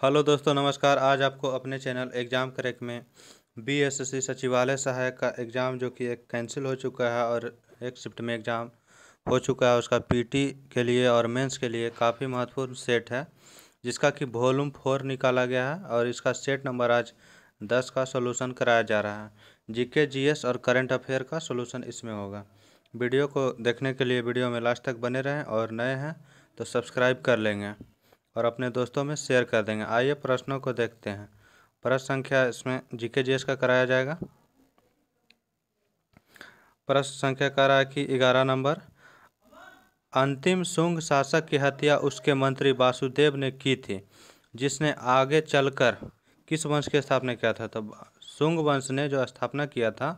Hello दोस्तों, नमस्कार। आज आपको अपने चैनल एग्ज़ाम क्रैक में बीएसएससी सचिवालय सहायक का एग्ज़ाम जो कि एक कैंसिल हो चुका है और एक शिफ्ट में एग्ज़ाम हो चुका है, उसका पीटी के लिए और मेंस के लिए काफ़ी महत्वपूर्ण सेट है, जिसका कि वॉल्यूम 4 निकाला गया है और इसका सेट नंबर आज 10 का सोल्यूशन कराया जा रहा है। जीके, जीएस और करंट अफेयर का सोल्यूशन इसमें होगा। वीडियो को देखने के लिए वीडियो में लास्ट तक बने रहें और नए हैं तो सब्सक्राइब कर लेंगे और अपने दोस्तों में शेयर कर देंगे। आइए प्रश्नों को देखते हैं। प्रश्न संख्या इसमें जीके जीएस का कराया जाएगा। प्रश्न संख्या कह रहा है कि 11 नंबर, अंतिम शुंग शासक की हत्या उसके मंत्री वासुदेव ने की थी, जिसने आगे चलकर किस वंश की स्थापना किया था। तो शुंग वंश ने जो स्थापना किया था,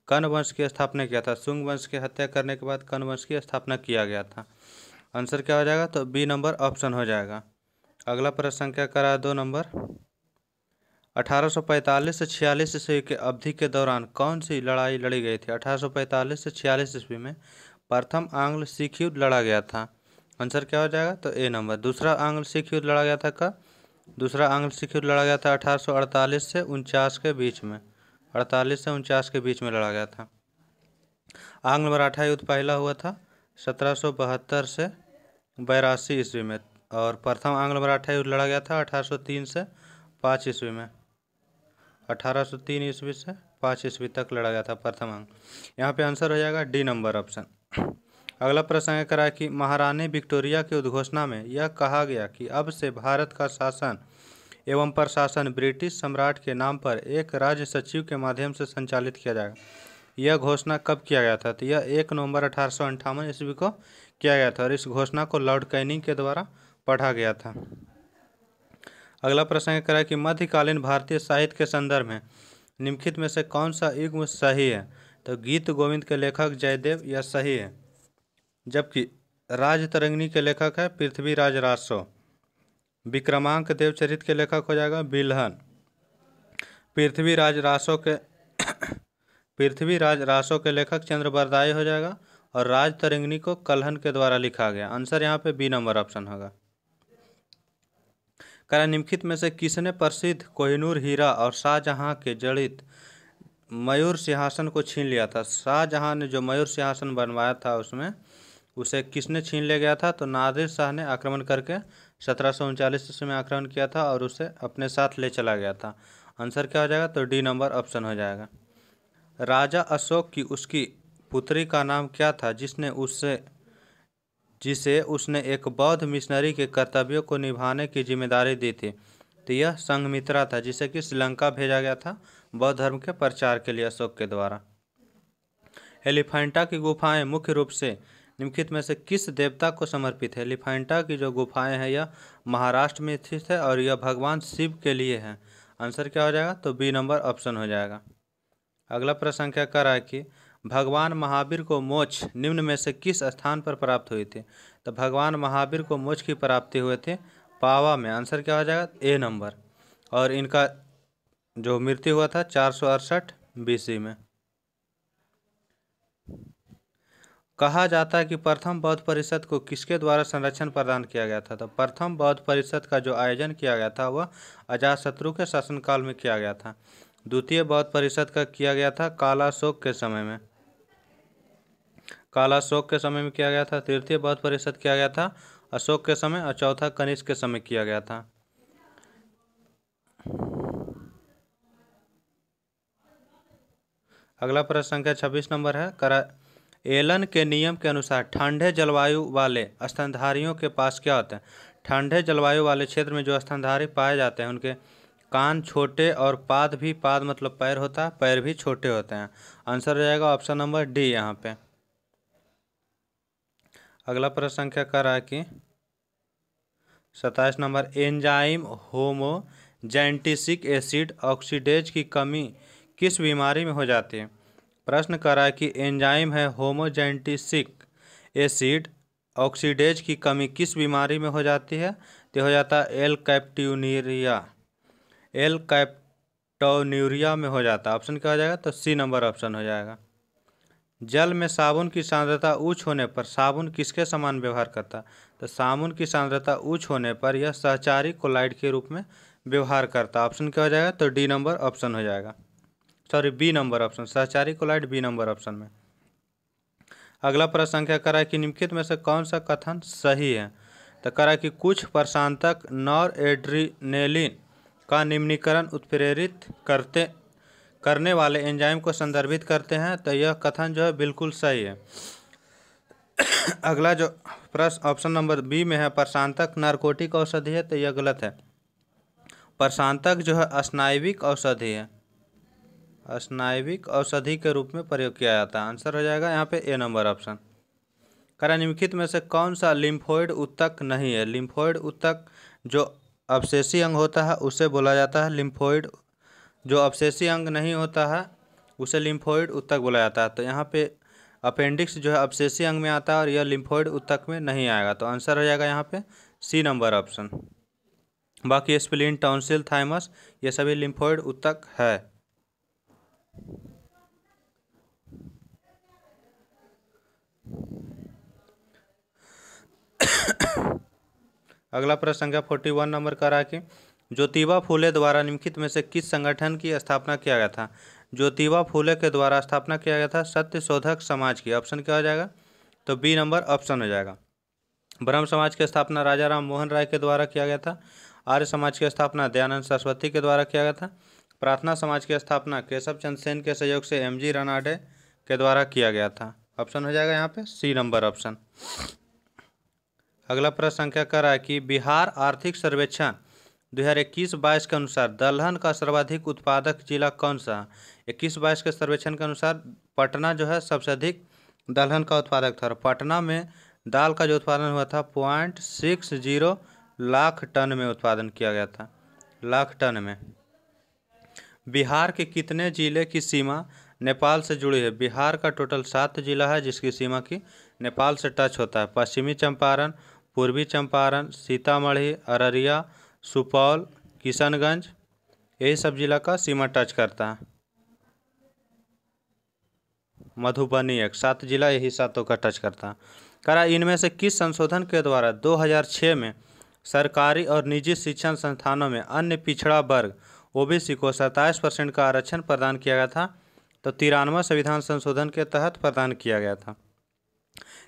कर्ण वंश की स्थापना किया था। शुंग वंश की हत्या करने के बाद कर्ण वंश की स्थापना किया गया था। आंसर क्या हो जाएगा? तो बी नंबर ऑप्शन हो जाएगा। अगला प्रश्न संख्या करा 2 नंबर, 1845 से 46 ईस्वी के अवधि के दौरान कौन सी लड़ाई लड़ी गई थी। 1845 से 46 ईस्वी में प्रथम आंग्ल सिख युद्ध लड़ा गया था। आंसर क्या हो जाएगा? तो ए नंबर। दूसरा आंग्ल सिख युद्ध लड़ा गया था कब? दूसरा आंग्ल सिख युद्ध लड़ा गया था 1848 से 49 के बीच में। 48 से 49 के बीच में लड़ा गया था। आंग्ल मराठा युद्ध पहला हुआ था 1772 से 82 ईस्वी में और प्रथम आंग्ल मराठा युद्ध लड़ा गया था 1803 से 5 ईस्वी में। 1803 ईस्वी से 5 ईस्वी तक लड़ा गया था प्रथम आंग्ल। यहाँ पे आंसर हो जाएगा डी नंबर ऑप्शन। अगला प्रश्न करा कि महारानी विक्टोरिया की उद्घोषणा में यह कहा गया कि अब से भारत का शासन एवं प्रशासन ब्रिटिश सम्राट के नाम पर एक राज्य सचिव के माध्यम से संचालित किया जाएगा। यह घोषणा कब किया गया था? तो यह 1 नवंबर 1858 ईस्वी को किया गया था और इस घोषणा को लॉर्ड कैनिंग के द्वारा पढ़ा गया था। अगला प्रश्न करा कि मध्यकालीन भारतीय साहित्य के संदर्भ में निम्नलिखित में से कौन सा युग्म सही है। तो गीत गोविंद के लेखक जयदेव यह सही है, जबकि राजतरंगिणी के लेखक है पृथ्वीराज रासो। विक्रमांक देवचरित के लेखक हो जाएगा बिल्हन। पृथ्वीराज रासो के लेखक चंद्रबरदाई हो जाएगा और राजतरंगिणी को कल्हन के द्वारा लिखा गया। आंसर यहाँ पे बी नंबर ऑप्शन होगा। करा निम्नलिखित में से किसने प्रसिद्ध कोहिनूर हीरा और शाहजहां के जड़ित मयूर सिंहासन को छीन लिया था। शाहजहां ने जो मयूर सिंहासन बनवाया था उसमें उसे किसने छीन ले गया था? तो नादिर शाह ने आक्रमण करके 1739 ईस्वी में आक्रमण किया था और उसे अपने साथ ले चला गया था। आंसर क्या हो जाएगा? तो डी नंबर ऑप्शन हो जाएगा। राजा अशोक की उसकी पुत्री का नाम क्या था जिसे उसने एक बौद्ध मिशनरी के कर्तव्यों को निभाने की जिम्मेदारी दी थी। तो यह संघमित्रा था, जिसे कि श्रीलंका भेजा गया था बौद्ध धर्म के प्रचार के लिए अशोक के द्वारा। एलिफेंटा की गुफाएं मुख्य रूप से निम्नलिखित में से किस देवता को समर्पित है। एलिफेंटा की जो गुफाएं हैं यह महाराष्ट्र में स्थित है और यह भगवान शिव के लिए है। आंसर क्या हो जाएगा? तो बी नंबर ऑप्शन हो जाएगा। अगला प्रश्न संख्या कर रहा है कि भगवान महावीर को मोक्ष निम्न में से किस स्थान पर प्राप्त हुई थी। तो भगवान महावीर को मोक्ष की प्राप्ति हुई थी पावा में। आंसर क्या हो जाएगा? ए नंबर। और इनका जो मृत्यु हुआ था 468 बीसी में। कहा जाता है कि प्रथम बौद्ध परिषद को किसके द्वारा संरक्षण प्रदान किया गया था। तो प्रथम बौद्ध परिषद का जो आयोजन किया गया था वह अजातशत्रु के शासनकाल में किया गया था। द्वितीय बौद्ध परिषद का किया गया था कालाशोक के समय में। कालाशोक के समय में किया गया था। तृतीय बौद्ध परिषद किया गया था अशोक के समय और चौथा कनिष्क के समय किया गया था। अगला प्रश्न संख्या 26 नंबर है। एलन के नियम के अनुसार ठंडे जलवायु वाले स्तनधारियों के पास क्या होता है। ठंडे जलवायु वाले क्षेत्र में जो स्तनधारी पाए जाते हैं उनके कान छोटे और पाद मतलब पैर होता है, पैर भी छोटे होते हैं। आंसर हो जाएगा ऑप्शन नंबर डी यहाँ पे। अगला प्रश्न संख्या कर रहा है कि 27 नंबर, एंजाइम होमोजेंटिसिक एसिड ऑक्सीडेज की कमी किस बीमारी में हो जाती है। प्रश्न कर रहा है कि एंजाइम है होमोजेंटिसिक एसिड ऑक्सीडेज की कमी किस बीमारी में हो जाती है। तो हो जाता है एल कैप्टोन्यूरिया में हो जाता है। ऑप्शन क्या हो जाएगा? तो सी नंबर ऑप्शन हो जाएगा। जल में साबुन की सांद्रता उच्च होने पर साबुन किसके समान व्यवहार करता है। तो सामुन की सांद्रता उच्च होने पर यह सहचारी कोलाइड के रूप में व्यवहार करता है। ऑप्शन क्या हो जाएगा? तो डी नंबर ऑप्शन हो जाएगा, सॉरी बी नंबर ऑप्शन, सहचारी कोलाइड बी नंबर ऑप्शन में। अगला प्रश्न संख्या करा कि निम्नलिखित में से कौन सा कथन सही है? तो करा कि कुछ प्रशांतक नॉरएड्रेनालिन का निम्नीकरण उत्प्रेरित करने वाले एंजाइम को संदर्भित करते हैं। तो यह कथन जो है बिल्कुल सही है। अगला जो प्रश्न ऑप्शन नंबर बी में है, प्रशांतक नारकोटिक औषधि है, तो यह गलत है। प्रशांतक जो है स्नायविक औषधि है, स्नायविक औषधि के रूप में प्रयोग किया जाता है। आंसर हो जाएगा यहाँ पे ए नंबर ऑप्शन। करा निम्नलिखित में से कौन सा लिम्फोइड ऊतक नहीं है? लिम्फोइड ऊतक जो अवशेषी अंग होता है उसे बोला जाता है लिम्फोइड, जो अवशेषी अंग नहीं होता है उसे लिम्फोइड ऊतक बोला जाता है। तो यहाँ पे अपेंडिक्स जो है अवशेषी अंग में आता है और यह लिम्फोइड ऊतक में नहीं आएगा। तो आंसर हो जाएगा यहाँ पे सी नंबर ऑप्शन। बाकी स्प्लीन, टॉन्सिल, थाइमस ये सभी लिम्फोइड ऊतक है। अगला प्रश्न संख्या 41 नंबर करा कि ज्योतिबा फूले द्वारा निम्नलिखित में से किस संगठन की स्थापना किया गया था? ज्योतिबा फूले के द्वारा स्थापना किया गया था सत्य शोधक समाज की। ऑप्शन क्या हो जाएगा? तो बी नंबर ऑप्शन हो जाएगा। ब्रह्म समाज की स्थापना राजा राम मोहन राय के द्वारा किया गया था। आर्य समाज की स्थापना दयानंद सरस्वती के द्वारा किया गया था। प्रार्थना समाज की स्थापना केशव चंद्र सेन के सहयोग से एमजी रनाडे के द्वारा किया गया था। ऑप्शन हो जाएगा यहाँ पे सी नंबर ऑप्शन। अगला प्रश्न संख्या कर रहा है कि बिहार आर्थिक सर्वेक्षण 2021-22 के अनुसार दलहन का सर्वाधिक उत्पादक जिला कौन सा है? 21-22 के सर्वेक्षण के अनुसार पटना जो है सबसे अधिक दलहन का उत्पादक था। पटना में दाल का जो उत्पादन हुआ था 0.60 लाख टन में उत्पादन किया गया था, लाख टन में। बिहार के कितने जिले की सीमा नेपाल से जुड़ी है? बिहार का टोटल 7 जिला है जिसकी सीमा की नेपाल से टच होता है। पश्चिमी चंपारण, पूर्वी चंपारण, सीतामढ़ी, अररिया, सुपौल, किशनगंज, यही सब जिला का सीमा टच करता है। मधुबनी एक 7 जिला यही सातों का टच करता है। करा इनमें से किस संशोधन के द्वारा 2006 में सरकारी और निजी शिक्षण संस्थानों में अन्य पिछड़ा वर्ग ओबीसी को 27% का आरक्षण प्रदान किया गया था? तो 93वां संविधान संशोधन के तहत प्रदान किया गया था।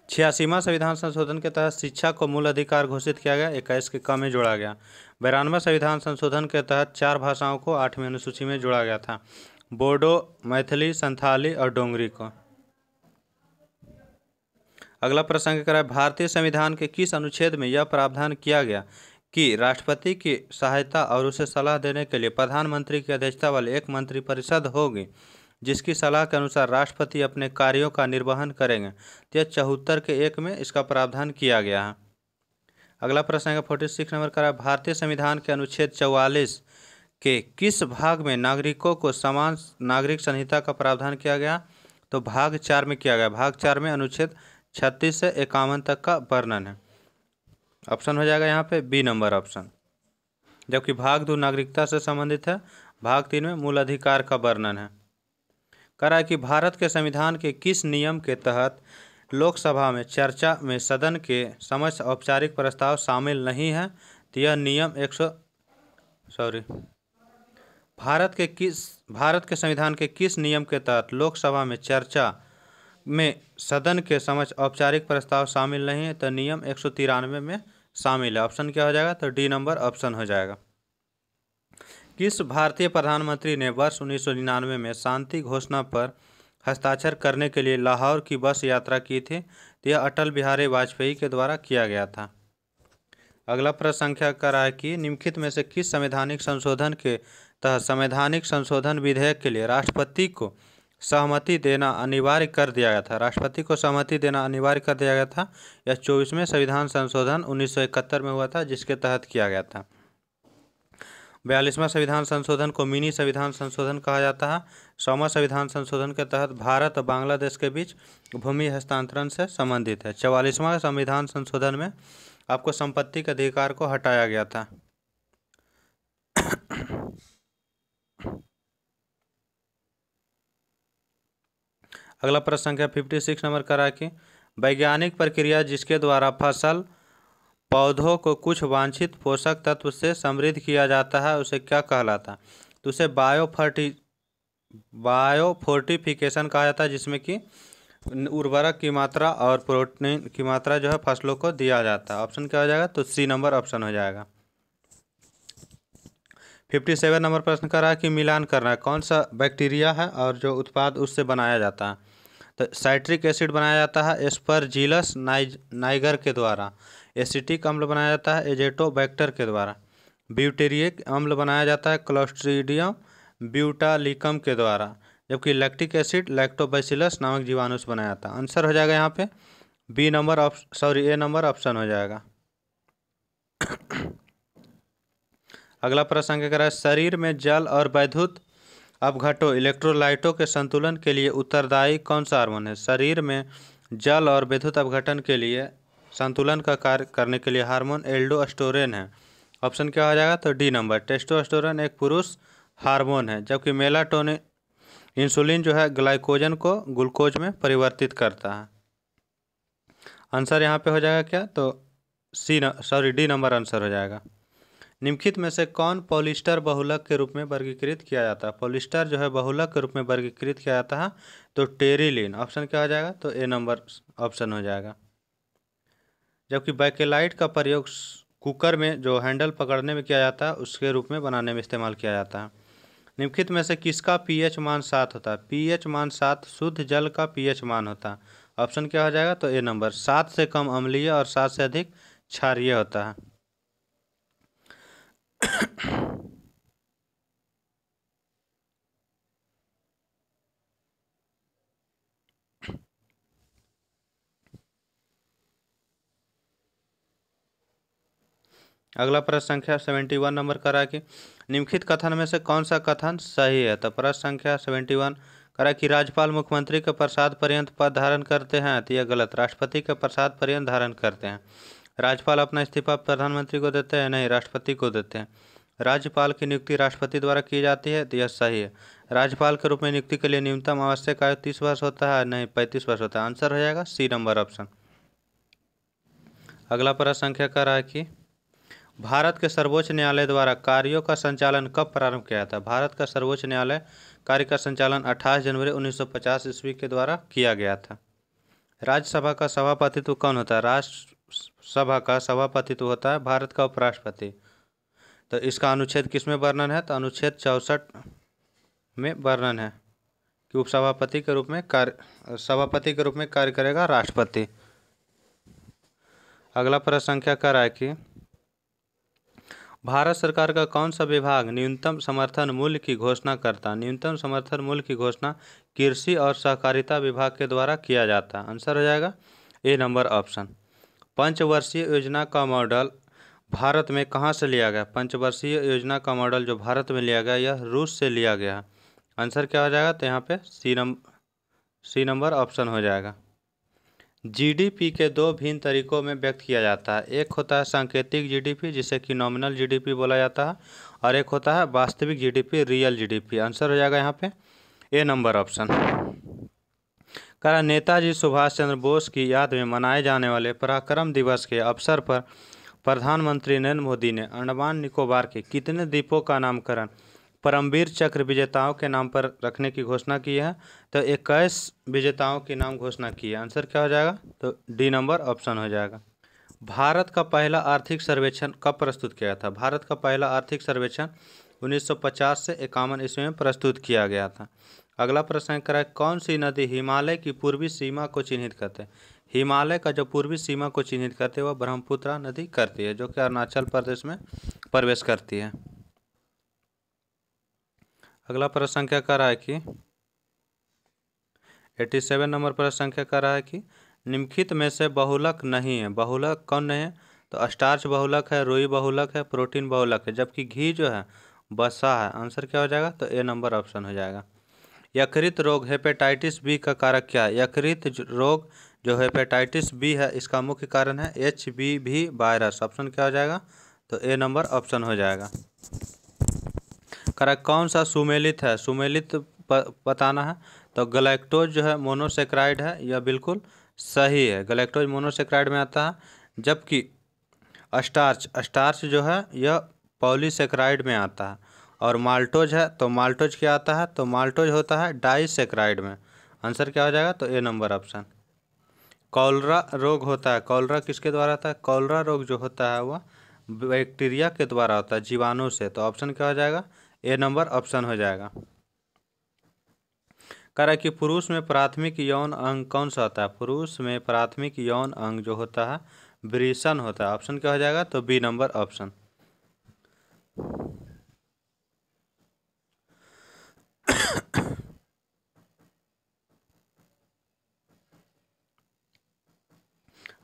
86वां संविधान संशोधन के तहत शिक्षा को मूल अधिकार घोषित किया गया, 21 के कम में जोड़ा गया। 92वां संविधान संशोधन के तहत 4 भाषाओं को 8वीं अनुसूची में जोड़ा गया था, बोडो, मैथिली, संथाली और डोंगरी को। अगला प्रश्न क्या है, भारतीय संविधान के किस अनुच्छेद में यह प्रावधान किया गया कि राष्ट्रपति की सहायता और उसे सलाह देने के लिए प्रधानमंत्री की अध्यक्षता वाली एक मंत्रिपरिषद होगी जिसकी सलाह के अनुसार राष्ट्रपति अपने कार्यों का निर्वहन करेंगे? तो 74 के 1 में इसका प्रावधान किया गया है। अगला प्रश्न है 46 नंबर का, भारतीय संविधान के अनुच्छेद 44 के किस भाग में नागरिकों को समान नागरिक संहिता का प्रावधान किया गया? तो भाग 4 में किया गया। भाग 4 में अनुच्छेद 36 से 51 तक का वर्णन है। ऑप्शन हो जाएगा यहाँ पे बी नंबर ऑप्शन। जबकि भाग 2 नागरिकता से संबंधित है, भाग 3 में मूल अधिकार का वर्णन है। कह रहा है कि भारत के संविधान के किस नियम के तहत लोकसभा में चर्चा में सदन के समक्ष औपचारिक प्रस्ताव शामिल नहीं है? तो यह नियम भारत के संविधान के किस नियम के तहत लोकसभा में चर्चा में सदन के समक्ष औपचारिक प्रस्ताव शामिल नहीं है? तो नियम 193 में शामिल है। ऑप्शन क्या हो जाएगा? तो डी नंबर ऑप्शन हो जाएगा। किस भारतीय प्रधानमंत्री ने वर्ष 1999 में शांति घोषणा पर हस्ताक्षर करने के लिए लाहौर की बस यात्रा की थी? तो यह अटल बिहारी वाजपेयी के द्वारा किया गया था। अगला प्रश्न संख्या कर रहा है कि निम्नलिखित में से किस संवैधानिक संशोधन के तहत संवैधानिक संशोधन विधेयक के लिए राष्ट्रपति को सहमति देना अनिवार्य कर दिया गया था? राष्ट्रपति को सहमति देना अनिवार्य कर दिया गया था। यह 24वें संविधान संशोधन 1971 में हुआ था जिसके तहत किया गया था। 42वां संविधान संशोधन को मिनी संविधान संशोधन कहा जाता है। 100वां संविधान संशोधन के तहत भारत और बांग्लादेश के बीच भूमि हस्तांतरण से संबंधित है। 44वां संविधान संशोधन में आपको संपत्ति के अधिकार को हटाया गया था। अगला प्रश्न संख्या 56 नंबर करा कि वैज्ञानिक प्रक्रिया जिसके द्वारा फसल पौधों को कुछ वांछित पोषक तत्व से समृद्ध किया जाता है, उसे क्या कहलाता है? तो उसे बायोफोर्टिफिकेशन कहा जाता है, जिसमें कि उर्वरक की मात्रा और प्रोटीन की मात्रा जो है फसलों को दिया जाता है। ऑप्शन क्या हो जाएगा? तो सी नंबर ऑप्शन हो जाएगा। 57 नंबर प्रश्न कर रहा है कि मिलान करना है कौन सा बैक्टीरिया है और जो उत्पाद उससे बनाया जाता है? तो साइट्रिक एसिड बनाया जाता है एस्परजिलस नाइगर के द्वारा। एसिटिक अम्ल बनाया जाता है एजेटोबैक्टर के द्वारा। ब्यूटेरिक अम्ल बनाया जाता है क्लोस्ट्रीडियम ब्यूटालिकम के द्वारा। जबकि लैक्टिक एसिड लैक्टोबैसिलस नामक जीवाणु से बनाया जाता है। आंसर हो जाएगा यहाँ पे ए नंबर ऑप्शन हो जाएगा। अगला प्रश्न क्या कह रहा है? शरीर में जल और वैद्युत अपघटों इलेक्ट्रोलाइटों के संतुलन के लिए उत्तरदायी कौन सा हार्मोन है? शरीर में जल और विद्युत अपघटन के लिए संतुलन का कार्य करने के लिए हार्मोन एल्डोस्टेरोन है। ऑप्शन क्या हो जाएगा? तो डी नंबर टेस्टोस्टेरोन एक पुरुष हार्मोन है, जबकि मेलाटोनिन इंसुलिन जो है ग्लाइकोजन को ग्लूकोज में परिवर्तित करता है। आंसर यहाँ पे हो जाएगा क्या? तो डी नंबर आंसर हो जाएगा। निम्नलिखित में से कौन पॉलिस्टर बहुलक के रूप में वर्गीकृत किया जाता है? पॉलिस्टर जो है बहुलक के रूप में वर्गीकृत किया जाता है तो टेरिलीन। ऑप्शन क्या हो जाएगा? तो ए नंबर ऑप्शन हो जाएगा। जबकि बैकेलाइट का प्रयोग कुकर में जो हैंडल पकड़ने में किया जाता है उसके रूप में बनाने में इस्तेमाल किया जाता है। निम्नलिखित में से किसका पीएच मान 7 होता है? पीएच मान 7 शुद्ध जल का पीएच मान होता है। ऑप्शन क्या हो जाएगा? तो ए नंबर 7 से कम अम्लीय और 7 से अधिक क्षारीय होता है। अगला प्रश्न संख्या 71 नंबर करा कि निम्नलिखित कथन में से कौन सा कथन सही है? तो प्रश्न संख्या 71 करा कि राज्यपाल मुख्यमंत्री के प्रसाद पर्यंत पद धारण करते हैं, तो यह गलत। राष्ट्रपति के प्रसाद पर्यंत धारण करते हैं। राज्यपाल अपना इस्तीफा प्रधानमंत्री को देते हैं? नहीं, राष्ट्रपति को देते हैं। राज्यपाल की नियुक्ति राष्ट्रपति द्वारा की जाती है, तो यह सही है। राज्यपाल के रूप में नियुक्ति के लिए न्यूनतम आवश्यक आयु 30 वर्ष होता है? नहीं, 35 वर्ष होता है। आंसर हो जाएगा सी नंबर ऑप्शन। अगला प्रश्न संख्या का रहा है कि भारत के सर्वोच्च न्यायालय द्वारा कार्यों का संचालन कब प्रारंभ किया था? भारत का सर्वोच्च न्यायालय कार्य का संचालन 28 जनवरी 1950 ईस्वी के द्वारा किया गया था। राज्यसभा का सभापतित्व कौन होता है? राज्यसभा का सभापतित्व होता है भारत का उपराष्ट्रपति। तो इसका अनुच्छेद किस में वर्णन है? तो अनुच्छेद 64 में वर्णन है कि सभापति के रूप में कार्य करेगा राष्ट्रपति। अगला प्रश्न संख्या का है कि भारत सरकार का कौन सा विभाग न्यूनतम समर्थन मूल्य की घोषणा करता है? न्यूनतम समर्थन मूल्य की घोषणा कृषि और सहकारिता विभाग के द्वारा किया जाता है। आंसर हो जाएगा ए नंबर ऑप्शन। पंचवर्षीय योजना का मॉडल भारत में कहाँ से लिया गया? पंचवर्षीय योजना का मॉडल जो भारत में लिया गया यह रूस से लिया गया। आंसर क्या हो जाएगा? तो यहाँ पे सी नंबर ऑप्शन हो जाएगा। जीडीपी के दो भिन्न तरीकों में व्यक्त किया जाता है। एक होता है सांकेतिक जीडीपी जिसे कि नॉमिनल जीडीपी बोला जाता है, और एक होता है वास्तविक जीडीपी रियल जीडीपी। आंसर हो जाएगा यहाँ पे ए नंबर ऑप्शन। कहा नेताजी सुभाष चंद्र बोस की याद में मनाए जाने वाले पराक्रम दिवस के अवसर पर प्रधानमंत्री नरेंद्र मोदी ने अंडमान निकोबार के कितने द्वीपों का नामकरण परमवीर चक्र विजेताओं के नाम पर रखने की घोषणा की है? तो 21 विजेताओं के नाम घोषणा की है। आंसर क्या हो जाएगा? तो डी नंबर ऑप्शन हो जाएगा। भारत का पहला आर्थिक सर्वेक्षण कब प्रस्तुत किया था? भारत का पहला आर्थिक सर्वेक्षण 1950 से 51 ईस्वी में प्रस्तुत किया गया था। अगला प्रश्न करा कौन सी नदी हिमालय की पूर्वी सीमा को चिन्हित करते हैं? हिमालय का जो पूर्वी सीमा को चिन्हित करते हैं वह ब्रह्मपुत्र नदी करती है, जो कि अरुणाचल प्रदेश में प्रवेश करती है। अगला प्रश्न संख्या का रहा है कि 87 नंबर प्रश्न संख्या का रहा है कि निम्नलिखित में से बहुलक नहीं है। बहुलक कौन नहीं है? तो स्टार्च बहुलक है, रुई बहुलक है, प्रोटीन बहुलक है, जबकि घी जो है वसा है। आंसर क्या हो जाएगा? तो ए नंबर ऑप्शन हो जाएगा। यकृत रोग हेपेटाइटिस बी का कारक क्या है? यकृत रोग जो हेपेटाइटिस बी है इसका मुख्य कारण है HBV वायरस। ऑप्शन क्या हो जाएगा? तो ए नंबर ऑप्शन हो जाएगा। कारक कौन सा सुमेलित है? सुमेलित बताना है। तो गलैक्टोज जो है मोनोसेक्राइड है, यह बिल्कुल सही है। गलैक्टोज मोनोसेक्राइड में आता है, जबकि स्टार्च, स्टार्च जो है यह पॉलीसेकेराइड में आता है। और माल्टोज है तो माल्टोज क्या आता है, तो माल्टोज होता है डाइसेकेराइड में। आंसर क्या हो जाएगा, तो ए नंबर ऑप्शन। कॉलरा रोग होता है, कॉलरा किसके द्वारा आता है, कॉलरा रोग जो होता है वह बैक्टीरिया के द्वारा होता है, जीवाणु से। तो ऑप्शन क्या हो जाएगा, ए नंबर ऑप्शन हो जाएगा। कह रहा है कि पुरुष में प्राथमिक यौन अंग कौन सा होता है, पुरुष में प्राथमिक यौन अंग जो होता है वृषण होता है। ऑप्शन क्या हो जाएगा, तो बी नंबर ऑप्शन।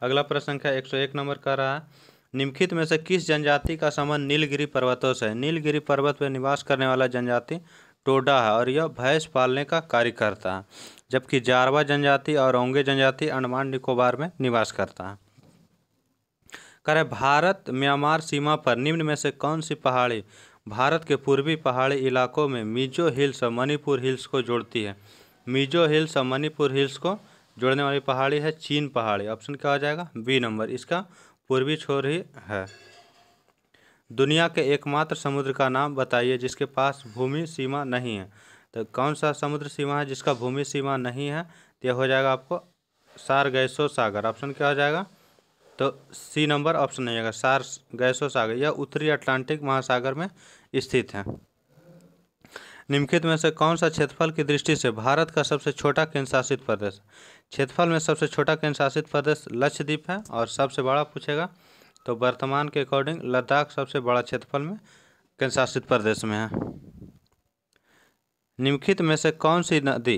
अगला प्रश्न संख्या 101 नंबर का रहा है, निम्नलिखित में से किस जनजाति का संबंध नीलगिरी पर्वतों से है। नीलगिरी पर्वत पर निवास करने वाला जनजाति टोडा है और यह भैंस पालने का कार्य करता है, जबकि जारवा जनजाति और ओंगे जनजाति अंडमान निकोबार में निवास करता है। कह रहे भारत म्यांमार सीमा पर निम्न में से कौन सी पहाड़ी भारत के पूर्वी पहाड़ी इलाकों में मिजो हिल्स और मणिपुर हिल्स को जोड़ती है। मिजो हिल्स और मणिपुर हिल्स को जोड़ने वाली पहाड़ी है चीन पहाड़ी। ऑप्शन क्या हो जाएगा, बी नंबर, इसका पूर्वी छोर ही है। दुनिया के एकमात्र समुद्र का नाम बताइए जिसके पास भूमि सीमा नहीं है। तो कौन सा समुद्र सीमा है जिसका भूमि सीमा नहीं है, तो यह हो जाएगा आपको सारगैसो सागर। ऑप्शन क्या हो जाएगा, तो सी नंबर ऑप्शन हो जाएगा, सारगैसो सागर। यह उत्तरी अटलांटिक महासागर में स्थित है। निम्नलिखित में से कौन सा क्षेत्रफल की दृष्टि से भारत का सबसे छोटा केंद्र शासित प्रदेश। क्षेत्रफल में सबसे छोटा केंद्र शासित प्रदेश लक्षद्वीप है और सबसे बड़ा पूछेगा तो वर्तमान के अकॉर्डिंग लद्दाख सबसे बड़ा क्षेत्रफल में केंद्र शासित प्रदेश में है। निम्नलिखित में से कौन सी नदी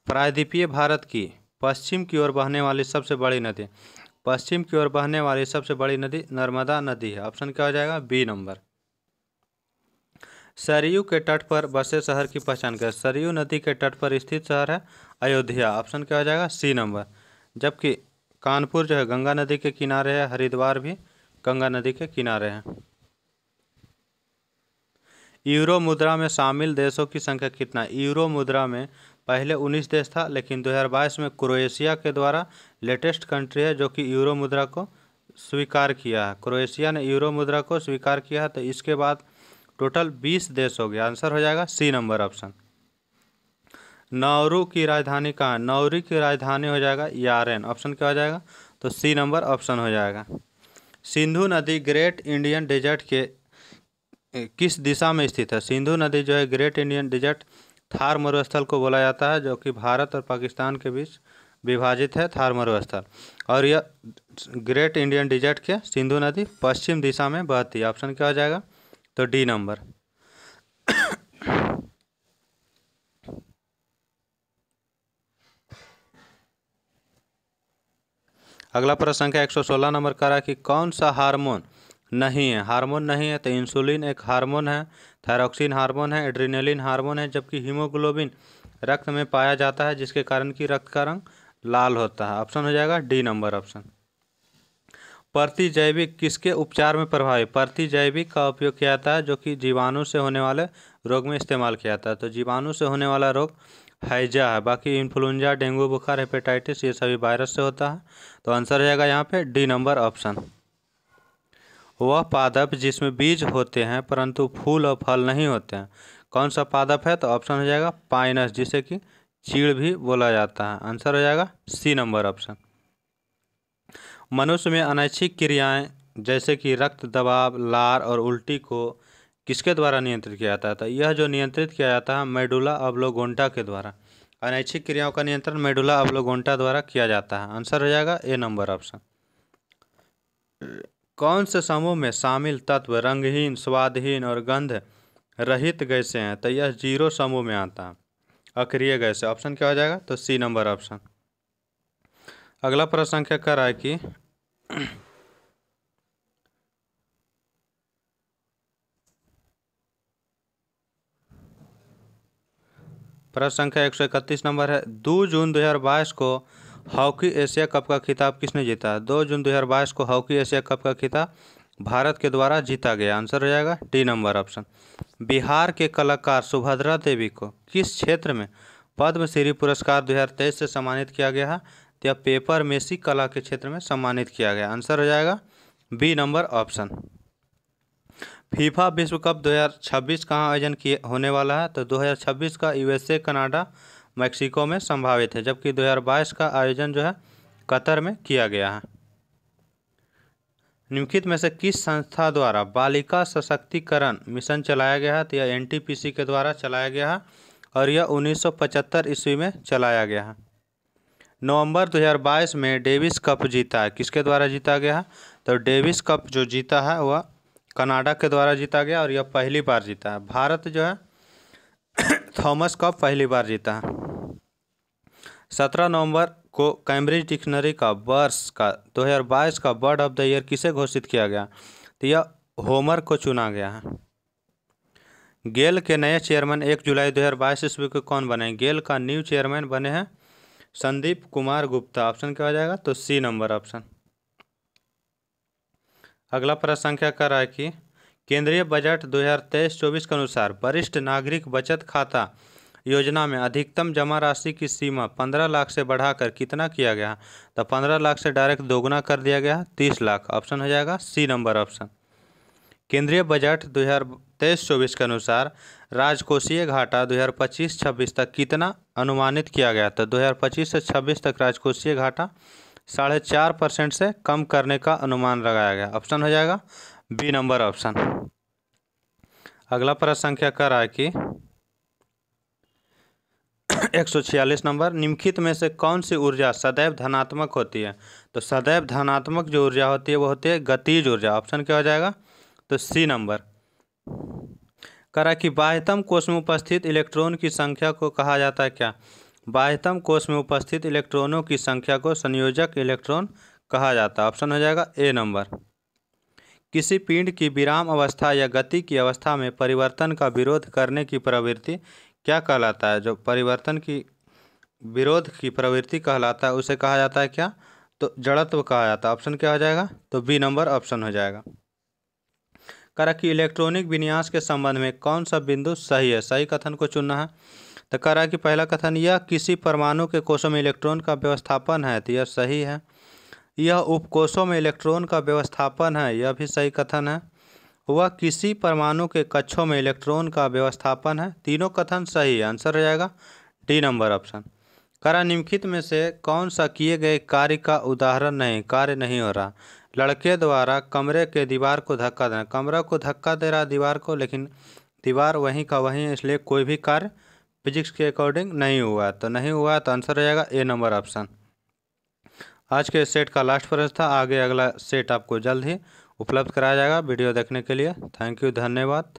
प्रायद्वीपीय भारत की पश्चिम की ओर बहने वाली सबसे बड़ी नदी। पश्चिम की ओर बहने वाली सबसे बड़ी नदी नर्मदा नदी है। ऑप्शन क्या हो जाएगा, बी नंबर। सरयू के तट पर बसे शहर की पहचान करें। सरयू नदी के तट पर स्थित शहर है अयोध्या। ऑप्शन क्या हो जाएगा, सी नंबर। जबकि कानपुर जो है गंगा नदी के किनारे है, हरिद्वार भी गंगा नदी के किनारे है। यूरो मुद्रा में शामिल देशों की संख्या कितना। यूरो मुद्रा में पहले 19 देश था, लेकिन 2022 में क्रोएशिया के द्वारा लेटेस्ट कंट्री है जो कि यूरो मुद्रा को स्वीकार किया है। क्रोएशिया ने यूरो मुद्रा को स्वीकार किया है, तो इसके बाद टोटल 20 देश हो गया। आंसर हो जाएगा सी नंबर ऑप्शन। नाउरू की राजधानी कहाँ है। नाउरू की राजधानी हो जाएगा यारेन। ऑप्शन क्या हो जाएगा, तो सी नंबर ऑप्शन हो जाएगा। सिंधु नदी ग्रेट इंडियन डेजर्ट के किस दिशा में स्थित है। सिंधु नदी जो है ग्रेट इंडियन डेजर्ट थार मरुस्थल को बोला जाता है, जो कि भारत और पाकिस्तान के बीच विभाजित है थार मरुस्थल। और यह ग्रेट इंडियन डेजर्ट के सिंधु नदी पश्चिम दिशा में बहती है। ऑप्शन क्या हो जाएगा, तो डी नंबर। अगला प्रश्न संख्या 116 नंबर का रहा कि कौन सा हार्मोन नहीं है। हार्मोन नहीं है तो इंसुलिन एक हार्मोन है, थायरॉक्सिन हार्मोन है, एड्रेनलिन हार्मोन है, जबकि हीमोग्लोबिन रक्त में पाया जाता है जिसके कारण कि रक्त का रंग लाल होता है। ऑप्शन हो जाएगा डी नंबर ऑप्शन। प्रतिजैविक किसके उपचार में प्रभावी। प्रतिजैविक का उपयोग किया जाता है जो कि जीवाणु से होने वाले रोग में इस्तेमाल किया जाता है। तो जीवाणु से होने वाला रोग हैजा है, बाकी इन्फ्लुएंजा, डेंगू बुखार, हेपेटाइटिस ये सभी वायरस से होता है। तो आंसर हो जाएगा यहाँ पे डी नंबर ऑप्शन। वह पादप जिसमें बीज होते हैं परंतु फूल और फल नहीं होते हैं, कौन सा पादप है, तो ऑप्शन हो जाएगा पाइनस, जिसे कि चीड़ भी बोला जाता है। आंसर हो जाएगा सी नंबर ऑप्शन। मनुष्य में अनैच्छिक क्रियाएं जैसे कि रक्त दबाव, लार और उल्टी को किसके द्वारा नियंत्रित किया जाता है। तो यह जो नियंत्रित किया जाता है मेडुला ऑब्लोगोंटा के द्वारा। अनैच्छिक क्रियाओं का नियंत्रण मेडुला ऑब्लोगोंटा द्वारा किया जाता है। आंसर हो जाएगा ए नंबर ऑप्शन। कौन से समूह में शामिल तत्व रंगहीन, स्वादहीन और गंध रहित गैसें हैं। तो यह जीरो समूह में आता है, अक्रिय गैसें। ऑप्शन क्या हो जाएगा, तो सी नंबर ऑप्शन। अगला प्रश्न संख्या कर रहा है कि प्रश्न संख्या 131 नंबर है, 2 जून 2022 को हॉकी एशिया कप का खिताब किसने जीता। 2 जून 2022 को हॉकी एशिया कप का खिताब भारत के द्वारा जीता गया। आंसर हो जाएगा डी नंबर ऑप्शन। बिहार के कलाकार सुभद्रा देवी को किस क्षेत्र में पद्मश्री पुरस्कार 2023 से सम्मानित किया गया है। या पेपर मेसी कला के क्षेत्र में सम्मानित किया गया। आंसर हो जाएगा बी नंबर ऑप्शन। फीफा विश्व कप 2026 कहाँ आयोजन किए होने वाला है? तो 2026 का यूएसए, कनाडा, मैक्सिको में संभावित है, जबकि 2022 का आयोजन जो है कतर में किया गया है। निम्नलिखित में से किस संस्था द्वारा बालिका सशक्तिकरण मिशन चलाया गया है? तो यह एनटीपीसी के द्वारा चलाया गया है और यह 1975 ईस्वी में चलाया गया है। नवंबर 2022 में डेविस कप जीता है, किसके द्वारा जीता गया है? तो डेविस कप जो जीता है वह कनाडा के द्वारा जीता गया और यह पहली बार जीता है। भारत जो है थॉमस कप पहली बार जीता है। 17 नवंबर को कैम्ब्रिज डिक्शनरी का वर्ष का 2022 का बर्ड ऑफ द ईयर किसे घोषित किया गया? तो यह होमर को चुना गया है। गेल के नए चेयरमैन 1 जुलाई 2022 ईस्वी को कौन बने? गेल का न्यू चेयरमैन बने हैं संदीप कुमार गुप्ता। ऑप्शन क्या हो जाएगा? तो सी नंबर ऑप्शन। अगला प्रश्न संख्या कर रहा है कि केंद्रीय बजट 2023-24 के अनुसार वरिष्ठ नागरिक बचत खाता योजना में अधिकतम जमा राशि की सीमा 15 लाख से बढ़ाकर कितना किया गया? तो 15 लाख से डायरेक्ट दोगुना कर दिया गया, 30 लाख। ऑप्शन हो जाएगा सी नंबर ऑप्शन। केंद्रीय बजट 2023-24 के अनुसार राजकोषीय घाटा 2025-26 तक कितना अनुमानित किया गया? तो 2025 से 26 तक राजकोषीय घाटा 4.5% से कम करने का अनुमान लगाया गया। ऑप्शन हो जाएगा बी नंबर ऑप्शन। अगला प्रश्न संख्या कर रहा है कि 146 नंबर, निम्नलिखित में से कौन सी ऊर्जा सदैव धनात्मक होती है? तो सदैव धनात्मक जो ऊर्जा होती है वो होती है गतिज ऊर्जा। ऑप्शन क्या हो जाएगा? तो सी नंबर। करा कि बाह्यतम कोश में उपस्थित इलेक्ट्रॉन की संख्या को कहा जाता है क्या? बाह्यतम कोश में उपस्थित इलेक्ट्रॉनों की संख्या को संयोजक इलेक्ट्रॉन कहा जाता है। ऑप्शन हो जाएगा ए नंबर। किसी पिंड की विराम अवस्था या गति की अवस्था में परिवर्तन का विरोध करने की प्रवृत्ति क्या कहलाता है? जो परिवर्तन की विरोध की प्रवृत्ति कहलाता है उसे कहा जाता है क्या? तो जड़त्व कहा जाता है। ऑप्शन क्या हो जाएगा? तो बी नंबर ऑप्शन हो जाएगा। करा कि इलेक्ट्रॉनिक विन्यास के संबंध में कौन सा बिंदु सही है? सही कथन को चुनना है। तो करा कि पहला कथन, यह किसी परमाणु के कोशों में इलेक्ट्रॉन का व्यवस्थापन है, तो यह सही है। यह उपकोशों में इलेक्ट्रॉन का व्यवस्थापन है, यह भी सही कथन है। वह किसी परमाणु के कक्षों में इलेक्ट्रॉन का व्यवस्थापन है, तीनों कथन सही है। आंसर हो जाएगा डी नंबर ऑप्शन। करा निम्नलिखित में से कौन सा किए गए कार्य का उदाहरण नहीं, कार्य नहीं हो रहा? लड़के द्वारा कमरे के दीवार को धक्का देना, कमरा को धक्का दे रहा दीवार को, लेकिन दीवार वहीं का वहीं है, इसलिए कोई भी कार्य फिजिक्स के अकॉर्डिंग नहीं हुआ। तो नहीं हुआ तो आंसर हो जाएगा ए नंबर ऑप्शन। आज के सेट का लास्ट प्रश्न था। आगे अगला सेट आपको जल्द ही उपलब्ध कराया जाएगा। वीडियो देखने के लिए थैंक यू, धन्यवाद।